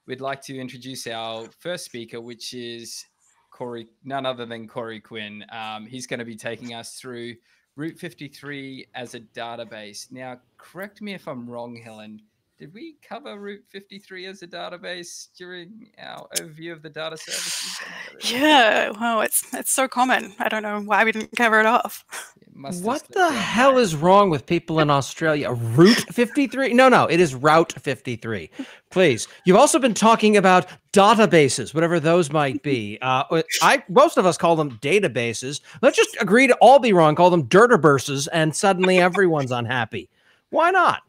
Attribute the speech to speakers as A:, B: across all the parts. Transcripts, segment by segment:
A: we'd like to introduce our first speaker, which is none other than Corey Quinn. He's going to be taking us through Route 53 as a database. Now, correct me if I'm wrong, Helen. Did we cover Route 53 as a database during our overview of the data services?
B: Yeah, well, it's so common. I don't know why we didn't cover it off.
C: What the hell is wrong with people in Australia? Route 53? No, it is Route 53. Please. You've also been talking about databases, whatever those might be. Most of us call them databases. Let's just agree to all be wrong, call them dirtaburses, and suddenly everyone's unhappy. Why not?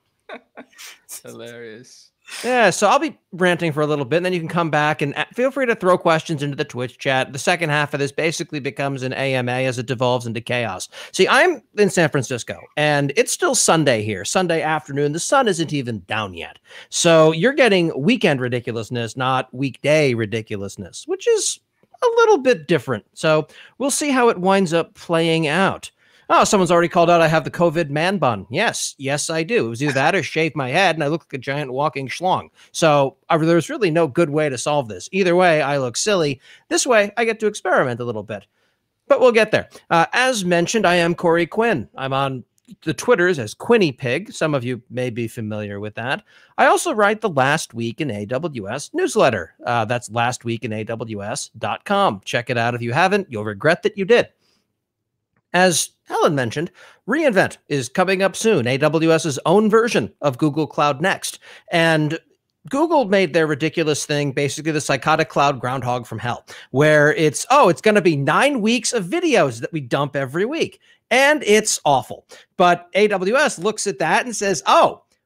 A: Hilarious.
C: Yeah, so I'll be ranting for a little bit, and then you can come back and feel free to throw questions into the Twitch chat. The second half of this basically becomes an AMA as it devolves into chaos. See, I'm in San Francisco, and it's still Sunday here, Sunday afternoon. The sun isn't even down yet. So you're getting weekend ridiculousness, not weekday ridiculousness, which is a little bit different. So we'll see how it winds up playing out. Oh, someone's already called out I have the COVID man bun. Yes, I do. It was either that or shave my head, and I look like a giant walking schlong. So there's really no good way to solve this. Either way, I look silly. This way, I get to experiment a little bit. But we'll get there. As mentioned, I am Corey Quinn. I'm on the Twitters as Quinny Pig. Some of you may be familiar with that. I also write the Last Week in AWS newsletter. That's lastweekinaws.com. Check it out if you haven't. You'll regret that you did. As Helen mentioned, reInvent is coming up soon, AWS's own version of Google Cloud Next. And Google made their ridiculous thing, basically the psychotic cloud groundhog from hell, where it's going to be 9 weeks of videos that we dump every week. And it's awful. But AWS looks at that and says,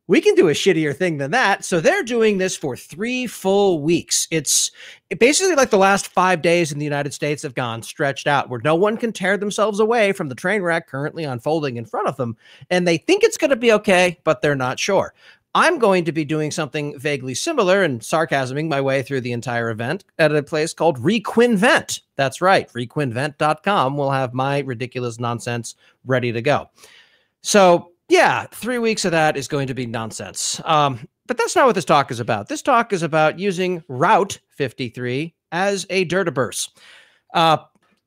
C: we can do a shittier thing than that. So they're doing this for 3 full weeks. It's basically like the last 5 days in the United States have gone stretched out, where no one can tear themselves away from the train wreck currently unfolding in front of them. And they think it's going to be okay, but they're not sure. I'm going to be doing something vaguely similar and sarcasming my way through the entire event at a place called ReQuinvent. That's right. ReQuinvent.com will have my ridiculous nonsense ready to go. So yeah, 3 weeks of that is going to be nonsense. But that's not what this talk is about. This talk is about using Route 53 as a dirtaburse.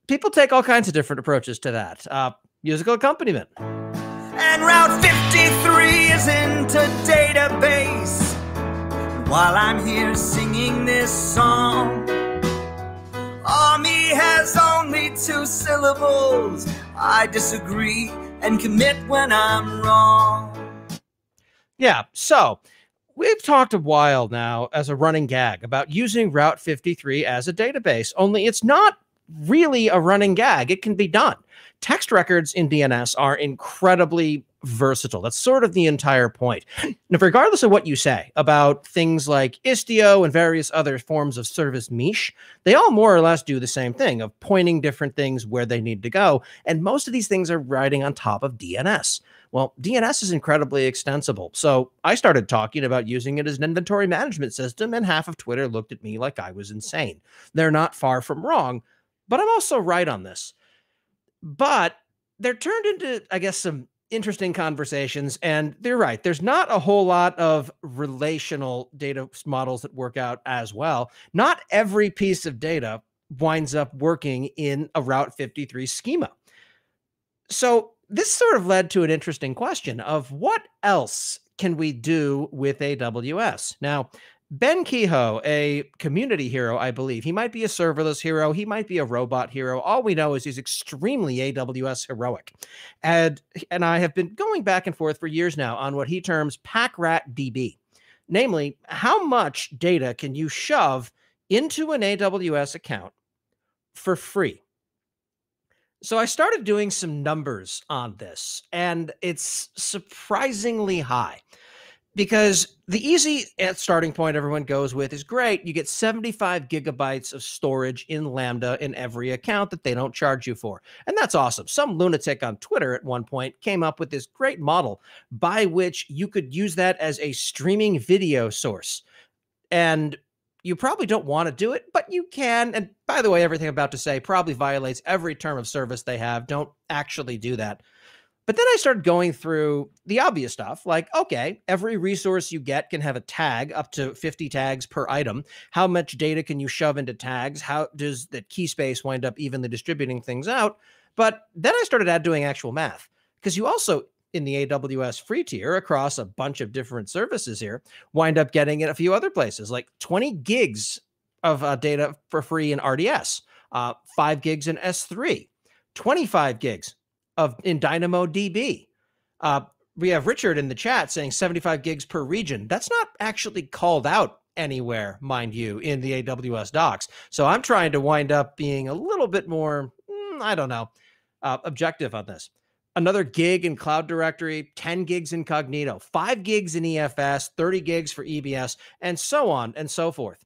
C: People take all kinds of different approaches to that. Musical accompaniment.
D: And Route 53 is into database. While I'm here singing this song, Army has only 2 syllables. I disagree and commit when I'm wrong.
C: Yeah, so we've talked a while now as a running gag about using Route 53 as a database, only it's not really a running gag. It can be done. Text records in DNS are incredibly versatile. That's sort of the entire point. Now, regardless of what you say about things like Istio and various other forms of service mesh, they all more or less do the same thing of pointing different things where they need to go. And most of these things are riding on top of DNS. Well, DNS is incredibly extensible. So I started talking about using it as an inventory management system, and half of Twitter looked at me like I was insane. They're not far from wrong, but I'm also right on this. But they're turned into, I guess, some interesting conversations, and they're right. There's not a whole lot of relational data models that work out as well. Not every piece of data winds up working in a Route 53 schema. So this sort of led to an interesting question of what else can we do with AWS? Now, Ben Kehoe, a community hero, I believe. He might be a serverless hero. He might be a robot hero. All we know is he's extremely AWS heroic. And I have been going back and forth for years now on what he terms PackRatDB. Namely, how much data can you shove into an AWS account for free? So I started doing some numbers on this, and it's surprisingly high. Because the easy starting point everyone goes with is great. You get 75 gigabytes of storage in Lambda in every account that they don't charge you for. And that's awesome. Some lunatic on Twitter at one point came up with this great model by which you could use that as a streaming video source. And you probably don't want to do it, but you can. And by the way, everything I'm about to say probably violates every term of service they have. Don't actually do that. But then I started going through the obvious stuff like, okay, every resource you get can have a tag up to 50 tags per item. How much data can you shove into tags? How does that key space wind up evenly distributing things out? But then I started doing actual math, because you also, in the AWS free tier across a bunch of different services here, wind up getting it a few other places, like 20 gigs of data for free in RDS, 5 gigs in S3, 25 gigs in DynamoDB. We have Richard in the chat saying 75 gigs per region. That's not actually called out anywhere, mind you, in the AWS docs. So I'm trying to wind up being a little bit more, I don't know, objective on this. Another gig in Cloud Directory, 10 gigs incognito, 5 gigs in EFS, 30 gigs for EBS, and so on and so forth.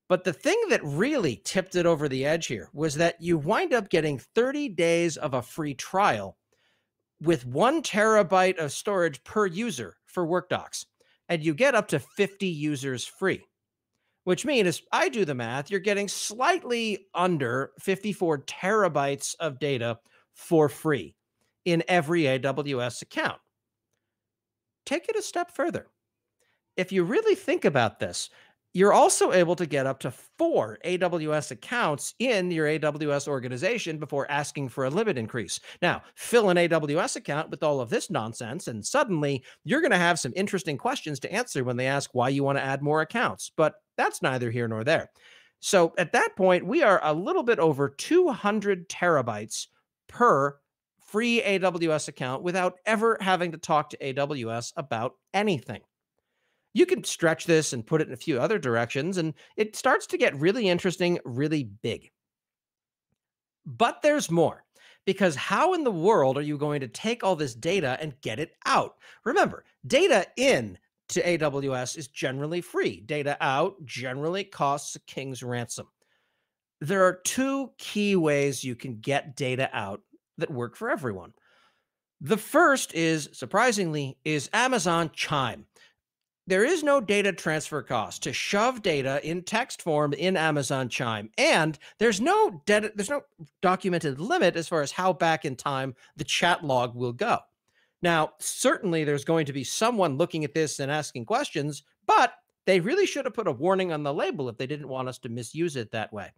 C: But the thing that really tipped it over the edge here was that you wind up getting 30 days of a free trial with 1 terabyte of storage per user for WorkDocs. And you get up to 50 users free, which means, I do the math, you're getting slightly under 54 terabytes of data for free in every AWS account. Take it a step further. If you really think about this, you're also able to get up to 4 AWS accounts in your AWS organization before asking for a limit increase. Now, fill an AWS account with all of this nonsense, and suddenly you're going to have some interesting questions to answer when they ask why you want to add more accounts. But that's neither here nor there. So at that point, we are a little bit over 200 terabytes per free AWS account without ever having to talk to AWS about anything. You can stretch this and put it in a few other directions, and it starts to get really interesting, really big. But there's more, because how in the world are you going to take all this data and get it out? Remember, data in to AWS is generally free. Data out generally costs a king's ransom. There are 2 key ways you can get data out that work for everyone. The first is, surprisingly, is Amazon Chime. There is no data transfer cost to shove data in text form in Amazon Chime, and there's no documented limit as far as how back in time the chat log will go. Now, certainly there's going to be someone looking at this and asking questions, but they really should have put a warning on the label if they didn't want us to misuse it that way.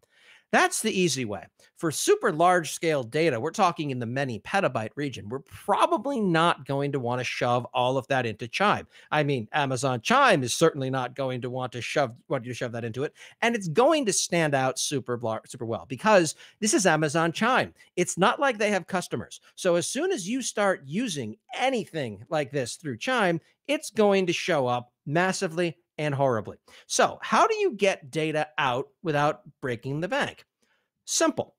C: That's the easy way. For super large scale data, we're talking in the many petabyte region. We're probably not going to want to shove all of that into Chime. I mean, Amazon Chime is certainly not going to want you to shove that into it. And it's going to stand out super well because this is Amazon Chime. It's not like they have customers. So as soon as you start using anything like this through Chime, it's going to show up massively and horribly. So how do you get data out without breaking the bank? Simple.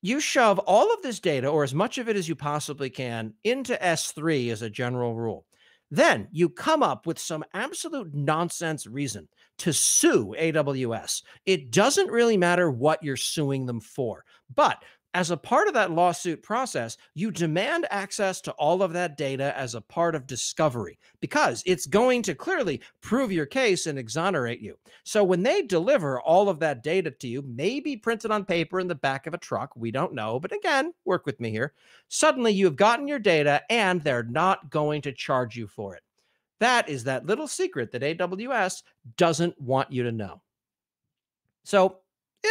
C: You shove all of this data, or as much of it as you possibly can, into S3 as a general rule. Then you come up with some absolute nonsense reason to sue AWS. It doesn't really matter what you're suing them for, but as a part of that lawsuit process, you demand access to all of that data as a part of discovery, because it's going to clearly prove your case and exonerate you. So when they deliver all of that data to you, maybe printed on paper in the back of a truck, we don't know, but again, work with me here. Suddenly you've gotten your data and they're not going to charge you for it. That is that little secret that AWS doesn't want you to know. So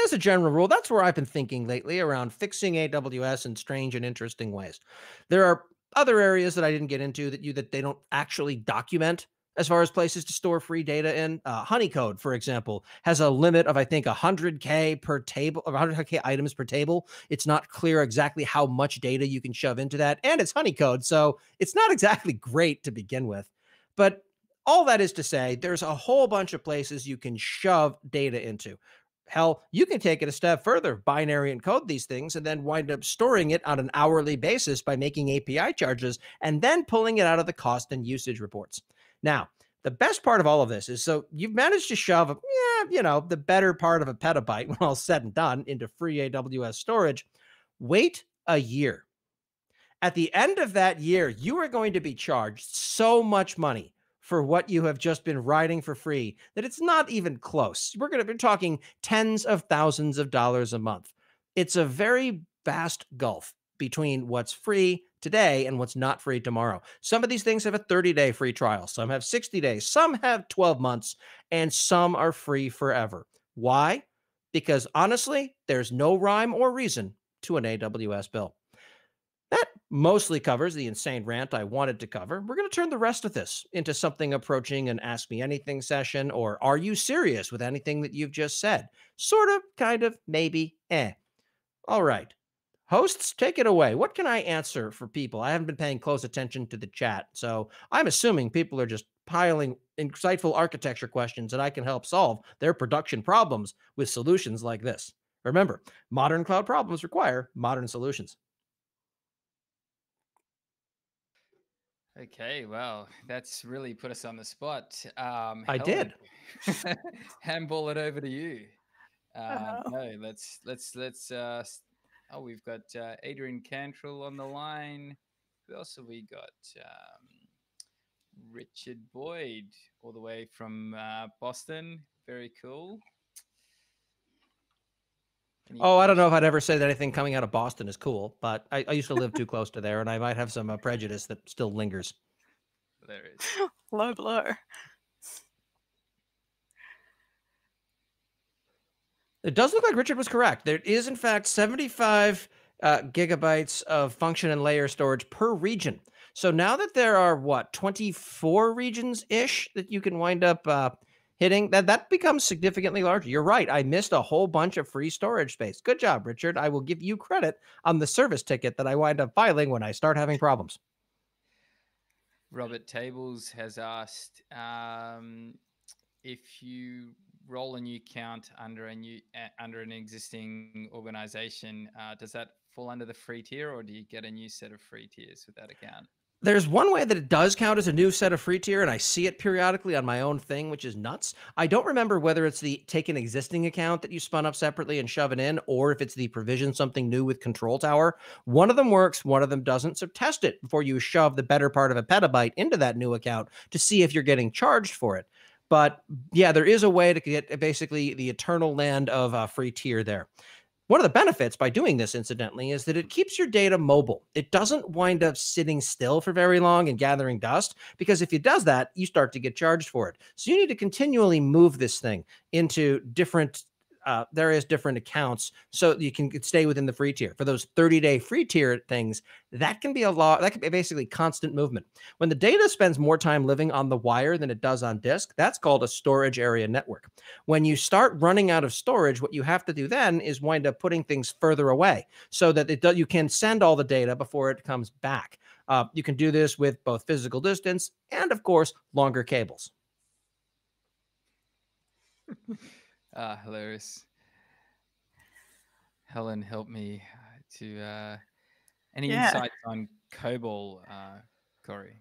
C: as a general rule, that's where I've been thinking lately around fixing AWS in strange and interesting ways. There are other areas that I didn't get into that they don't actually document as far as places to store free data in. Honeycode, for example, has a limit of, I think, 100K per table, or 100K items per table. It's not clear exactly how much data you can shove into that, and it's Honeycode, so it's not exactly great to begin with. But all that is to say, there's a whole bunch of places you can shove data into. Hell, you can take it a step further, binary encode these things, and then wind up storing it on an hourly basis by making API charges and then pulling it out of the cost and usage reports. Now, the best part of all of this is, so you've managed to shove, the better part of a petabyte, when all said and done, into free AWS storage. Wait a year. At the end of that year, you are going to be charged so much money for what you have just been riding for free that it's not even close. We're going to be talking tens of thousands of dollars a month. It's a very vast gulf between what's free today and what's not free tomorrow. Some of these things have a 30-day free trial, some have 60 days, some have 12 months, and some are free forever. Why? Because honestly, there's no rhyme or reason to an AWS bill. That mostly covers the insane rant I wanted to cover. We're going to turn the rest of this into something approaching an Ask Me Anything session, or are you serious with anything that you've just said? Sort of, kind of, maybe, All right. Hosts, take it away. What can I answer for people? I haven't been paying close attention to the chat, so I'm assuming people are just piling insightful architecture questions that I can help solve their production problems with solutions like this. Remember, modern cloud problems require modern solutions.
A: Okay, well, that's really put us on the spot.
C: I did.
A: Handball it over to you.
B: Oh.
A: No, let's. Oh, we've got Adrian Cantrell on the line. Who else have we got? Richard Boyd, all the way from Boston. Very cool.
C: Oh, I don't know if I'd ever say that anything coming out of Boston is cool, but I used to live too close to there, and I might have some prejudice that still lingers.
A: There is.
B: Low blow.
C: It does look like Richard was correct. There is, in fact, 75 gigabytes of function and layer storage per region. So now that there are, 24 regions-ish that you can wind up hitting, that becomes significantly larger. You're right. I missed a whole bunch of free storage space. Good job, Richard. I will give you credit on the service ticket that I wind up filing when I start having problems.
A: Robert Tables has asked if you roll a new count under an existing organization, does that fall under the free tier, or do you get a new set of free tiers with that account?
C: There's one way that it does count as a new set of free tier, and I see it periodically on my own thing, which is nuts. I don't remember whether it's the take an existing account that you spun up separately and shove it in, or if it's the provision something new with Control Tower. One of them works, one of them doesn't. So test it before you shove the better part of a petabyte into that new account to see if you're getting charged for it. But yeah, there is a way to get basically the eternal land of free tier there. One of the benefits by doing this, incidentally, is that it keeps your data mobile. It doesn't wind up sitting still for very long and gathering dust, because if it does that, you start to get charged for it. So you need to continually move this thing into different various different accounts so you can stay within the free tier. For those 30-day free tier things, that can be a lot. That can be basically constant movement. When the data spends more time living on the wire than it does on disk, that's called a storage area network. When you start running out of storage, what you have to do then is wind up putting things further away so that you can send all the data before it comes back. You can do this with both physical distance and, of course, longer cables.
A: Hilarious. Helen, help me to any insights on COBOL, Corey?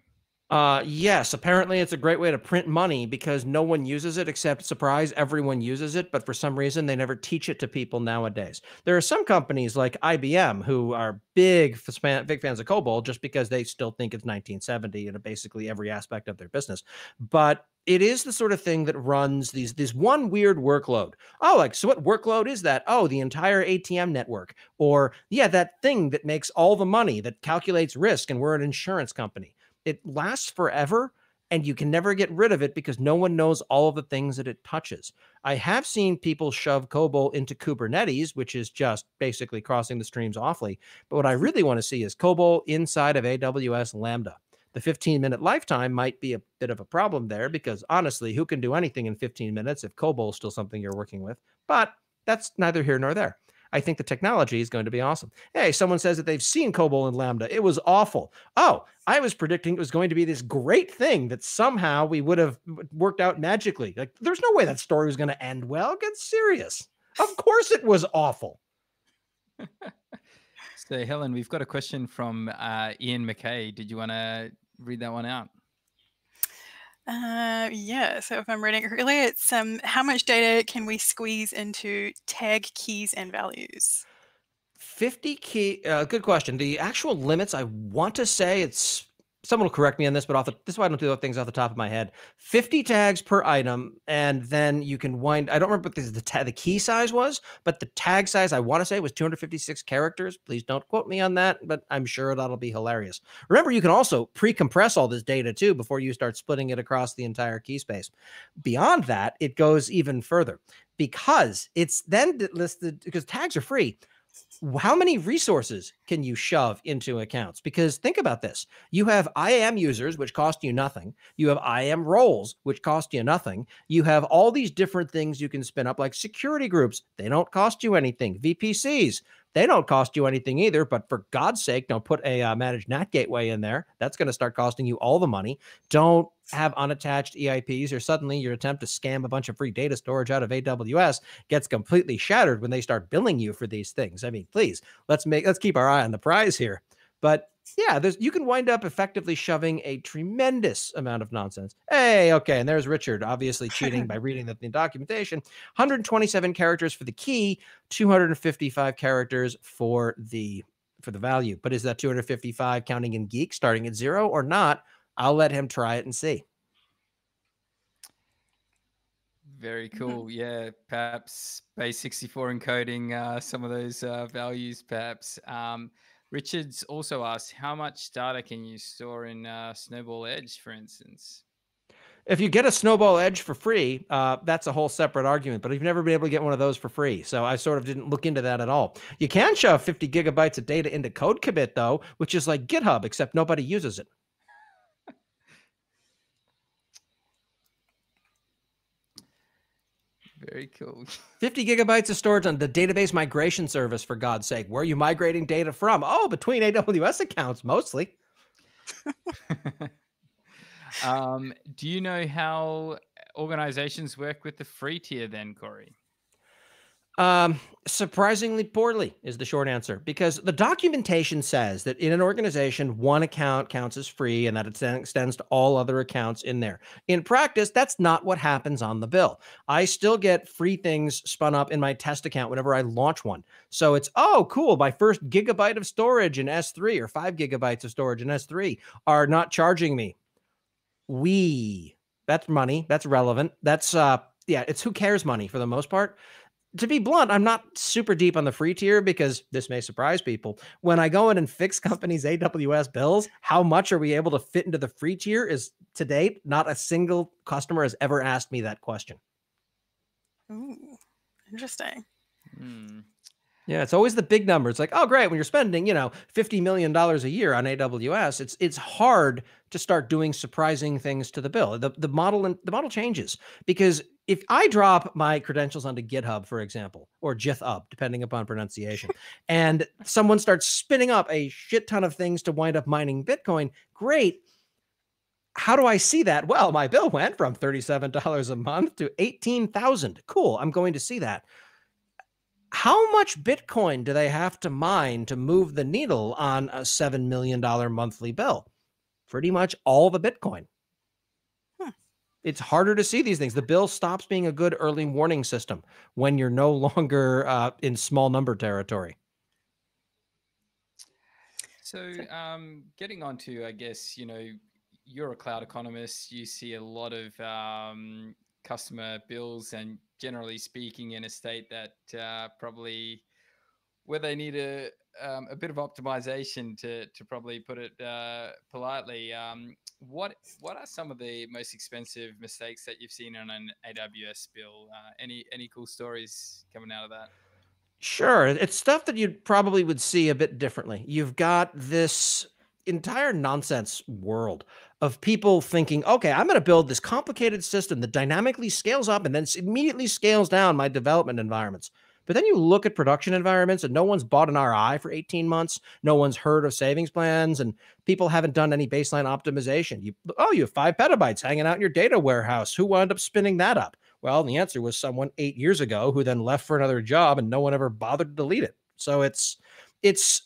C: Yes, apparently it's a great way to print money because no one uses it except, surprise, everyone uses it, but for some reason they never teach it to people nowadays. There are some companies like IBM who are big fans of COBOL just because they still think it's 1970 in basically every aspect of their business. But it is the sort of thing that runs this one weird workload. Oh, so what workload is that? Oh, the entire ATM network. Or, yeah, that thing that makes all the money, that calculates risk, and we're an insurance company. It lasts forever, and you can never get rid of it because no one knows all of the things that it touches. I have seen people shove COBOL into Kubernetes, which is just basically crossing the streams awfully. But what I really want to see is COBOL inside of AWS Lambda. The 15-minute lifetime might be a bit of a problem there because, honestly, who can do anything in 15 minutes if COBOL is still something you're working with? But that's neither here nor there. I think the technology is going to be awesome. Hey, someone says that they've seen COBOL in Lambda. It was awful. Oh, I was predicting it was going to be this great thing that somehow we would have worked out magically. Like, there's no way that story was going to end well. Get serious. Of course it was awful.
A: So, Helen, we've got a question from Ian McKay. Did you want to read that one out?
B: Yeah, so if I'm reading it correctly, it's how much data can we squeeze into tag keys and values?
C: 50 key, good question. The actual limits, I want to say it's someone will correct me on this, but this is why I don't do things off the top of my head. 50 tags per item, and then you can wind. I don't remember what the key size was, but the tag size I want to say was 256 characters. Please don't quote me on that, but I'm sure that'll be hilarious. Remember, you can also pre-compress all this data too before you start splitting it across the entire key space. Beyond that, it goes even further because it's then listed because tags are free. How many resources can you shove into accounts? Because think about this. You have IAM users, which cost you nothing. You have IAM roles, which cost you nothing. You have all these different things you can spin up, like security groups. They don't cost you anything. VPCs, they don't cost you anything either. But for God's sake, don't put a managed NAT gateway in there. That's going to start costing you all the money. Don't have unattached EIPs, or suddenly your attempt to scam a bunch of free data storage out of AWS gets completely shattered when they start billing you for these things. I mean, please, let's keep our eye on the prize here. But yeah, you can wind up effectively shoving a tremendous amount of nonsense. Hey, okay, and there's Richard, obviously cheating by reading the documentation. 127 characters for the key, 255 characters for the value. But is that 255 counting in geek, starting at 0 or not? I'll let him try it and see.
A: Very cool. Yeah, perhaps base 64 encoding some of those values, perhaps. Richard's also asked, how much data can you store in Snowball Edge, for instance?
C: If you get a Snowball Edge for free, that's a whole separate argument, but you've never been able to get one of those for free. So I sort of didn't look into that at all. You can shove 50 gigabytes of data into code commit, though, which is like GitHub, except nobody uses it.
A: Very cool.
C: 50 gigabytes of storage on the database migration service, for God's sake. Where are you migrating data from? Oh, between AWS accounts, mostly.
A: Do you know how organizations work with the free tier then, Corey?
C: Surprisingly poorly is the short answer, because the documentation says that in an organization, one account counts as free and that it extends to all other accounts in there. In practice, that's not what happens on the bill. I still get free things spun up in my test account whenever I launch one. So it's, oh, cool, my first gigabyte of storage in S3 or 5 gigabytes of storage in S3 are not charging me. That's money. That's relevant. That's, yeah, it's who cares money for the most part. To be blunt, I'm not super deep on the free tier because this may surprise people. When I go in and fix companies' AWS bills, how much are we able to fit into the free tier is, to date, not a single customer has ever asked me that question.
B: Ooh, interesting.
C: Yeah, it's always the big number. It's like, oh, great, when you're spending, $50 million a year on AWS, it's hard to start doing surprising things to the bill. The model changes, because if I drop my credentials onto GitHub, for example, or GitHub, depending upon pronunciation, and someone starts spinning up a shit ton of things to wind up mining Bitcoin, great. How do I see that? Well, my bill went from $37 a month to $18,000. Cool, I'm going to see that. How much Bitcoin do they have to mine to move the needle on a $7 million monthly bill? Pretty much all the Bitcoin. It's harder to see these things. The bill stops being a good early warning system when you're no longer in small number territory.
A: So getting on to, I guess, you're a cloud economist. You see a lot of customer bills, and generally speaking, in a state that probably where they need a bit of optimization, to probably put it politely. What are some of the most expensive mistakes that you've seen on an AWS bill? Any cool stories coming out of that?
C: Sure. It's stuff that you probably would see a bit differently. You've got this entire nonsense world of people thinking, okay, I'm going to build this complicated system that dynamically scales up and then immediately scales down my development environments. But then you look at production environments and no one's bought an RI for 18 months. No one's heard of savings plans, and people haven't done any baseline optimization. You have 5 petabytes hanging out in your data warehouse. Who wound up spinning that up? Well, the answer was someone 8 years ago who then left for another job and no one ever bothered to delete it. So it's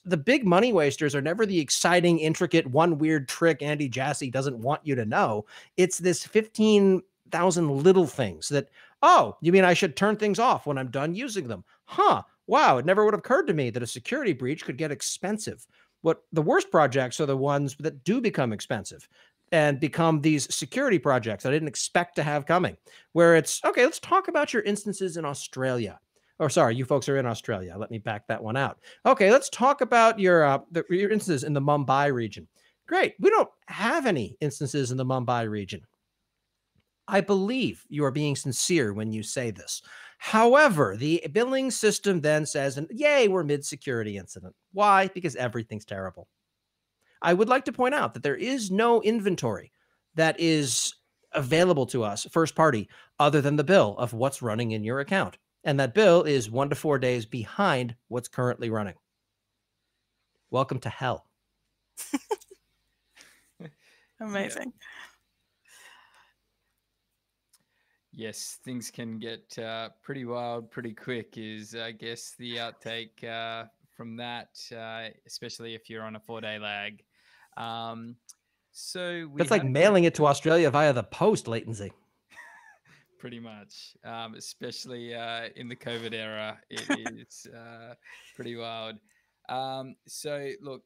C: the big money wasters are never the exciting, intricate, one weird trick Andy Jassy doesn't want you to know. It's this 15,000 little things that, oh, you mean I should turn things off when I'm done using them? Huh. Wow. It never would have occurred to me that a security breach could get expensive. What the worst projects are the ones that do become expensive and become these security projects I didn't expect to have coming, where it's, okay, let's talk about your instances in Australia. Or sorry, you folks are in Australia. Let me back that one out. Okay, let's talk about your instances in the Mumbai region. Great. We don't have any instances in the Mumbai region. I believe you are being sincere when you say this. However, the billing system then says, and yay, we're mid-security incident. Why? Because everything's terrible. I would like to point out that there is no inventory that is available to us, first party, other than the bill of what's running in your account. And that bill is 1 to 4 days behind what's currently running. Welcome to hell.
B: Amazing.
A: Yes, things can get pretty wild pretty quick is, I guess, the outtake from that, especially if you're on a 4-day lag. So
C: that's like mailing it to Australia via the post, latency.
A: Pretty much, especially in the COVID era, it is pretty wild. So look,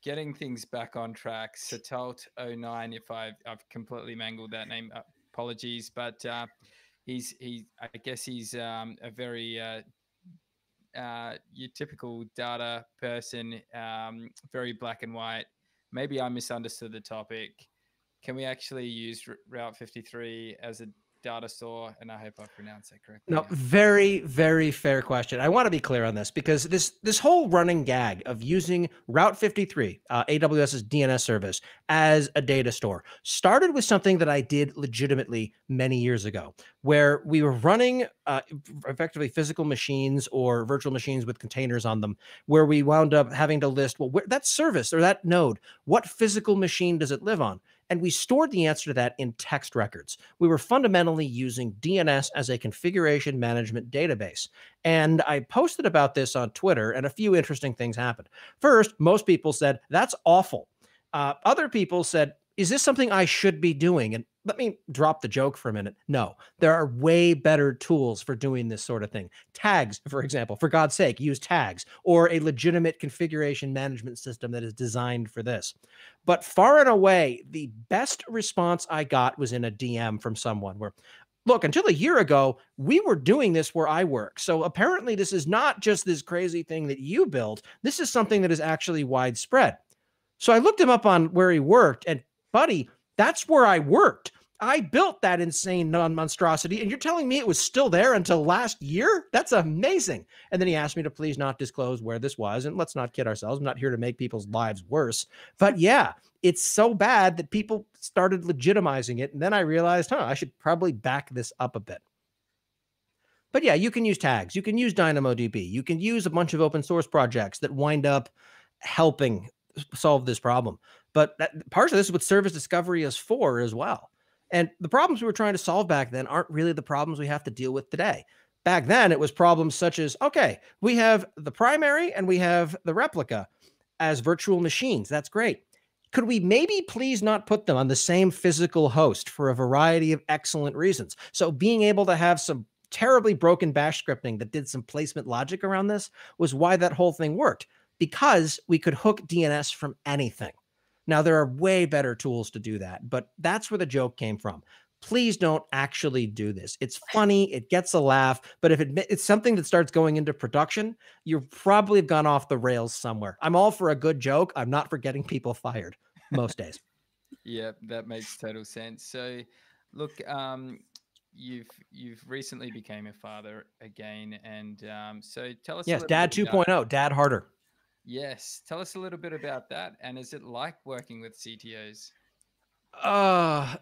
A: getting things back on track. Satalt09, if I've completely mangled that name, apologies, but I guess he's a very your typical data person, very black and white. Maybe I misunderstood the topic. Can we actually use Route 53 as a data store? And I hope I pronounced that correctly.
C: No, very, very fair question. I want to be clear on this because this whole running gag of using Route 53, AWS's DNS service, as a data store started with something that I did legitimately many years ago, where we were running effectively physical machines or virtual machines with containers on them, where we wound up having to list, well, that service or that node, what physical machine does it live on? And we stored the answer to that in text records. We were fundamentally using DNS as a configuration management database. And I posted about this on Twitter, and a few interesting things happened. First, most people said, that's awful. Other people said, is this something I should be doing? And let me drop the joke for a minute. No, there are way better tools for doing this sort of thing. Tags, for example, for God's sake, use tags or a legitimate configuration management system that is designed for this. But far and away, the best response I got was in a DM from someone where, look, until a year ago, we were doing this where I work. So apparently this is not just this crazy thing that you built. This is something that is actually widespread. So I looked him up on where he worked, and buddy, that's where I worked. I built that insane monstrosity, and you're telling me it was still there until last year? That's amazing. And then he asked me to please not disclose where this was, and let's not kid ourselves. I'm not here to make people's lives worse. But yeah, it's so bad that people started legitimizing it, and then I realized, I should probably back this up a bit. But yeah, you can use tags. You can use DynamoDB. You can use a bunch of open source projects that wind up helping solve this problem. But partially this is what service discovery is for as well. And the problems we were trying to solve back then aren't really the problems we have to deal with today. Back then, it was problems such as, okay, we have the primary and we have the replica as virtual machines. That's great. Could we maybe please not put them on the same physical host for a variety of excellent reasons? So being able to have some terribly broken bash scripting that did some placement logic around this was why that whole thing worked, because we could hook DNS from anything. Now, there are way better tools to do that, but that's where the joke came from. Please don't actually do this. It's funny. It gets a laugh. But if it's something that starts going into production, you probably have gone off the rails somewhere. I'm all for a good joke. I'm not for getting people fired most days.
A: Yeah, that makes total sense. So look, you've recently became a father again. And so tell us.
C: Yes, Dad 2.0, Dad harder.
A: Yes. Tell us a little bit about that. And is it like working with CTOs?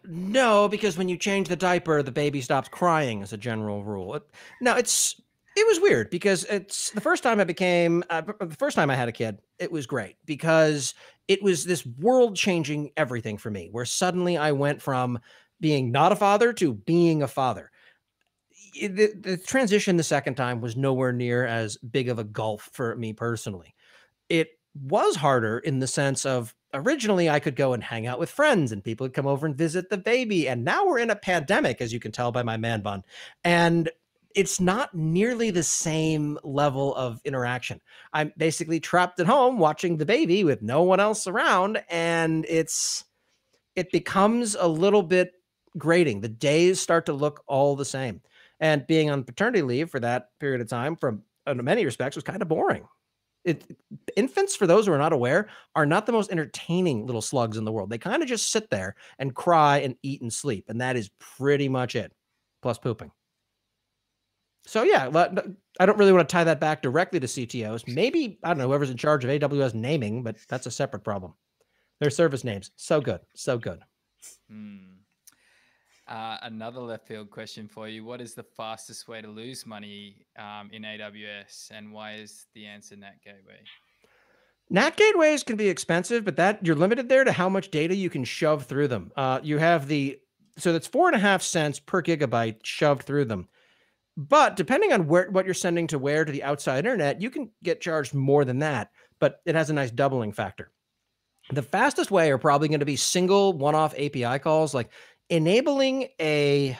C: No, because when you change the diaper, the baby stops crying as a general rule. It was weird because it's the first time the first time I had a kid, it was great because it was this world-changing everything for me, where suddenly I went from being not a father to being a father. The transition the second time was nowhere near as big of a gulf for me personally. It was harder in the sense of originally I could go and hang out with friends and people would come over and visit the baby. And now we're in a pandemic, as you can tell by my man bun. And it's not nearly the same level of interaction. I'm basically trapped at home watching the baby with no one else around, and it becomes a little bit grating. The days start to look all the same. And being on paternity leave for that period of time, from in many respects, was kind of boring. Infants, for those who are not aware, are not the most entertaining little slugs in the world. They kind of just sit there and cry and eat and sleep, and that is pretty much it, plus pooping. So yeah, I don't really want to tie that back directly to CTOs. Maybe, I don't know, whoever's in charge of AWS naming, but that's a separate problem. Their service names, so good, so good.
A: Another left field question for you. What is the fastest way to lose money in AWS, and why is the answer NAT Gateway?
C: NAT gateways can be expensive, but that you're limited there to how much data you can shove through them. You have so that's 4.5 cents per gigabyte shoved through them. But depending on what you're sending to where to the outside internet, you can get charged more than that, but it has a nice doubling factor. The fastest way are probably going to be single one-off API calls, like enabling a,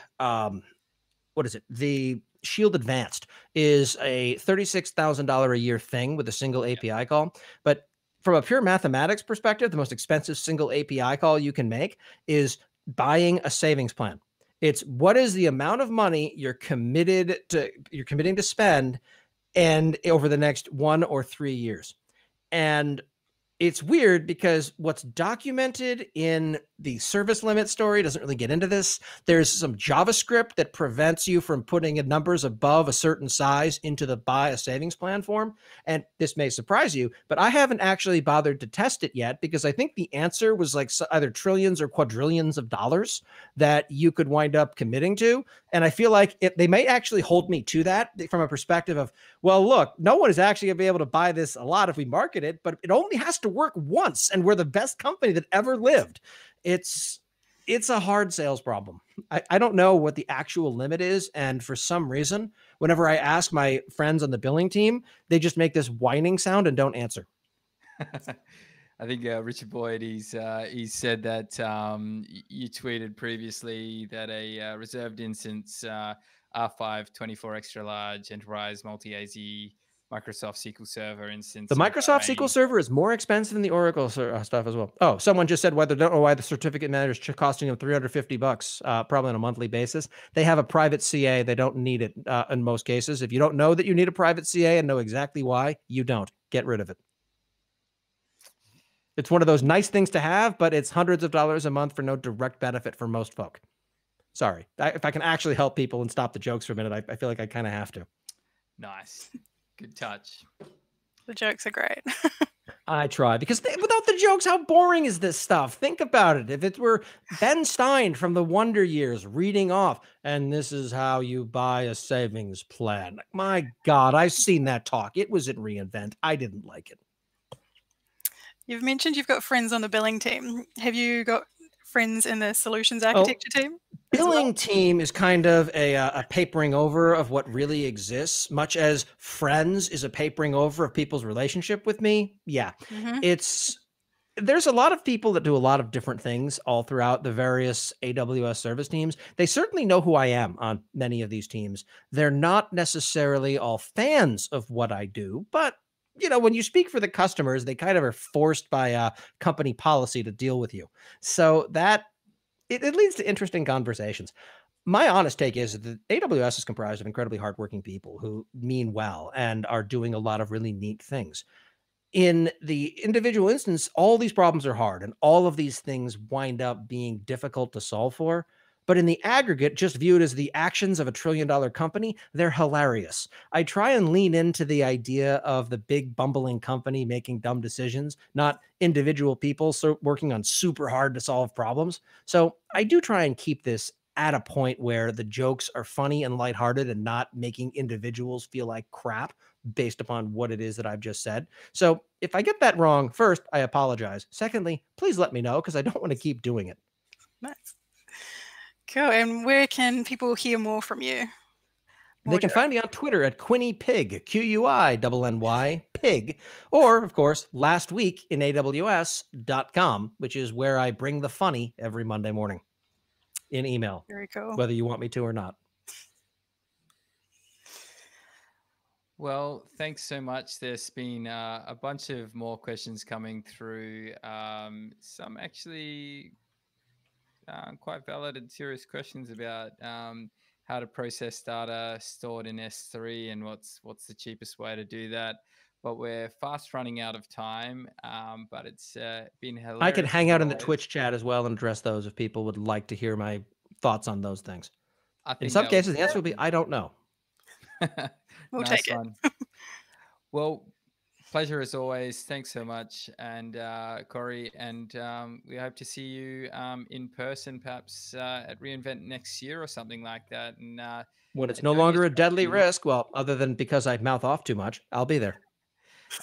C: the Shield Advanced is a $36,000 a year thing with a single API call. But from a pure mathematics perspective, the most expensive single API call you can make is buying a savings plan. It's what is the amount of money you're committing to spend and over the next 1 or 3 years. And it's weird because what's documented in the service limit story doesn't really get into this. There's some JavaScript that prevents you from putting numbers above a certain size into the buy a savings plan form. And this may surprise you, but I haven't actually bothered to test it yet because I think the answer was like either trillions or quadrillions of dollars that you could wind up committing to. And I feel like they may actually hold me to that from a perspective of, well, look, no one is actually going to be able to buy this a lot if we market it, but it only has to work once. And we're the best company that ever lived. It's a hard sales problem. I don't know what the actual limit is. And for some reason, whenever I ask my friends on the billing team, they just make this whining sound and don't answer.
A: I think Richard Boyd, he said that you tweeted previously that a reserved instance R5 24 extra large enterprise multi-AZ Microsoft SQL Server instance.
C: The Microsoft SQL Server is more expensive than the Oracle stuff as well. Oh, someone just said don't know why the certificate manager is costing them $350, probably on a monthly basis. They have a private CA. They don't need it in most cases. If you don't know that you need a private CA and know exactly why, you don't. Get rid of it. It's one of those nice things to have, but it's hundreds of dollars a month for no direct benefit for most folk. Sorry. If I can actually help people and stop the jokes for a minute, I feel like I kind of have to.
A: Nice. Good touch.
B: The jokes are great.
C: I try because without the jokes, how boring is this stuff? Think about it. If it were Ben Stein from the Wonder Years reading off, and this is how you buy a savings plan. My God, I've seen that talk. It was at reInvent. I didn't like it.
B: You've mentioned you've got friends on the billing team. Have you got friends in the solutions architecture team?
C: Billing team is kind of a papering over of what really exists, much as Friends is a papering over of people's relationship with me. Yeah, there's a lot of people that do a lot of different things all throughout the various AWS service teams. They certainly know who I am on many of these teams. They're not necessarily all fans of what I do, but when you speak for the customers, they kind of are forced by a company policy to deal with you. So that it leads to interesting conversations. My honest take is that AWS is comprised of incredibly hardworking people who mean well and are doing a lot of really neat things. In the individual instance, all these problems are hard and all of these things wind up being difficult to solve for. But in the aggregate, just viewed as the actions of a $1 trillion company, they're hilarious. I try and lean into the idea of the big bumbling company making dumb decisions, not individual people working on super hard to solve problems. So I do try and keep this at a point where the jokes are funny and lighthearted and not making individuals feel like crap based upon what it is that I've just said. So if I get that wrong, first, I apologize. Secondly, please let me know because I don't want to keep doing it.
B: Nice. Cool. And where can people hear more from you?
C: They can find me on Twitter at Quinny Pig, QUINNY Pig, or, of course, last week in AWS.com, which is where I bring the funny every Monday morning in email.
B: Very cool.
C: Whether you want me to or not.
A: Well, thanks so much. There's been a bunch of more questions coming through. Some actually quite valid and serious questions about how to process data stored in S3 and what's the cheapest way to do that. But we're fast running out of time. But it's been hilarious.
C: I can hang
A: as
C: out in the
A: always.
C: Twitch chat as well and address those if people would like to hear my thoughts on those things.
A: I
C: In
A: think
C: some
A: that would
C: cases, the answer will be, I don't know.
B: We'll
A: Nice
B: take it.
A: one. Well, pleasure as always. Thanks so much, and Corey, and we hope to see you in person, perhaps at reInvent next year or something like that. And
C: When it's no
A: don't
C: longer
A: miss
C: a deadly
A: out.
C: risk, well, other than because I mouth off too much, I'll be there.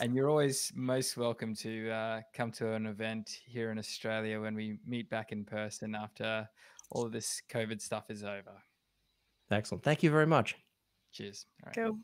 A: And you're always most welcome to come to an event here in Australia when we meet back in person after all of this COVID stuff is over.
C: Excellent. Thank you very much.
A: Cheers. All right.
B: Go.